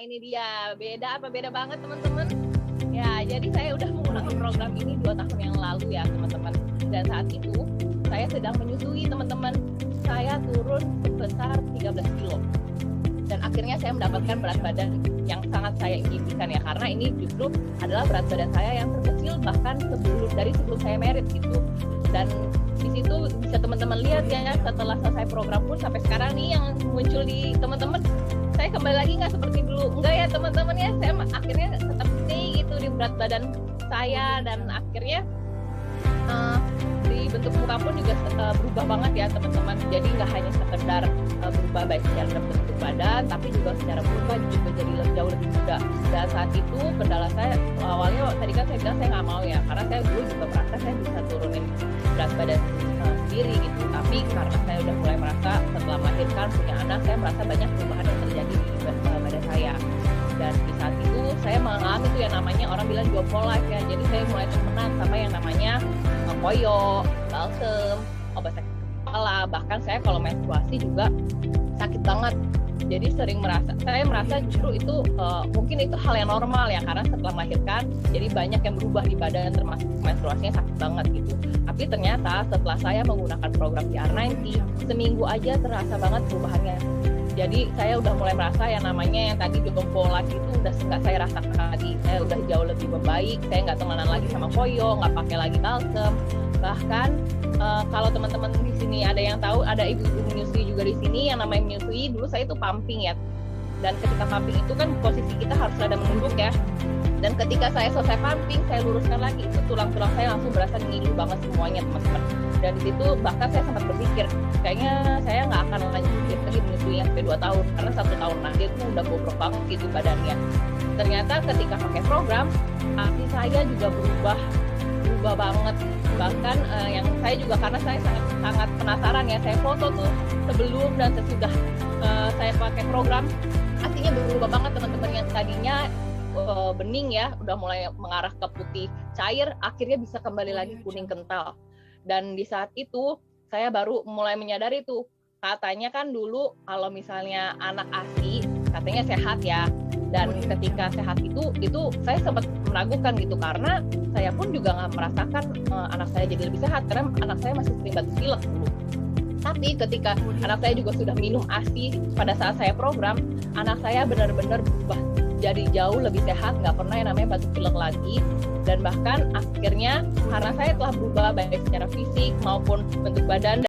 ini dia. Beda apa beda banget teman-teman? Ya, jadi saya udah menggunakan program ini 2 tahun yang lalu ya teman-teman. Dan saat itu saya sedang menyusui teman-teman. Saya turun sebesar 13 kilo. Dan akhirnya saya mendapatkan berat badan yang sangat saya impikan ya, karena ini justru adalah berat badan saya yang terkecil bahkan sebelum saya merit gitu. Dan di situ bisa teman-teman lihat ya, setelah selesai program pun sampai sekarang nih yang muncul di teman-teman, saya kembali lagi nggak seperti dulu. Enggak ya teman-teman ya, saya akhirnya tetap stay gitu di berat badan saya. Dan akhirnya di bentuk muka pun juga berubah banget ya teman-teman. Jadi nggak hanya sekedar berubah baik secara bentuk badan, tapi juga secara muka juga jadi jauh lebih muda. Dan saat itu kendala saya awalnya tadi kan saya bilang saya nggak mau ya, karena saya dulu juga merasa saya bisa turunin berat badan sendiri gitu. Tapi karena saya udah mulai merasa setelah melahirkan punya anak, saya merasa banyak perubahan yang terjadi di badan saya. Dan di saat itu saya mengalami itu yang namanya orang bilang jopo life ya. Jadi saya mulai temenan sama yang namanya koyo, balsem, obat sakit kepala. Bahkan saya kalau menstruasi juga sakit banget. Jadi saya merasa justru itu mungkin itu hal yang normal ya, karena setelah melahirkan jadi banyak yang berubah di badan, termasuk menstruasinya sakit banget gitu. Tapi ternyata setelah saya menggunakan program CR90, seminggu aja terasa banget perubahannya. Jadi saya udah mulai merasa yang namanya yang tadi jompo lagi itu udah nggak saya rasakan lagi. Saya udah jauh lebih membaik. Saya nggak temenan lagi sama koyo, nggak pakai lagi balsem. Bahkan kalau teman-teman di sini ada yang tahu, ada ibu-ibu menyusui juga di sini yang namanya menyusui. Dulu saya itu pumping ya. Dan ketika pumping itu kan posisi kita harus rada menunduk ya. Dan ketika saya selesai pumping, saya luruskan lagi, itu tulang-tulang saya langsung berasa ngilu banget semuanya teman-teman. Dan di situ bahkan saya sempat berpikir, kayaknya saya nggak akan lanjutin lagi menyusui sampai 2 tahun, karena 1 tahun nanti itu udah bobrok banget gitu badannya. Ternyata ketika pakai program, hati saya juga berubah banget. Bahkan yang saya juga, karena saya sangat penasaran ya, saya foto tuh sebelum dan sesudah saya pakai program, artinya berubah banget teman-teman. Yang tadinya bening ya, udah mulai mengarah ke putih cair, akhirnya bisa kembali lagi kuning kental. Dan di saat itu saya baru mulai menyadari tuh, katanya kan dulu kalau misalnya anak ASI katanya sehat ya. Dan ketika sehat itu saya sempat meragukan gitu, karena saya pun juga nggak merasakan anak saya jadi lebih sehat, karena anak saya masih sering batuk pilek dulu. Tapi ketika anak saya juga sudah minum ASI pada saat saya program, anak saya benar-benar berubah jadi jauh lebih sehat, nggak pernah yang namanya batuk pilek lagi. Dan bahkan akhirnya karena saya telah berubah baik secara fisik maupun bentuk badan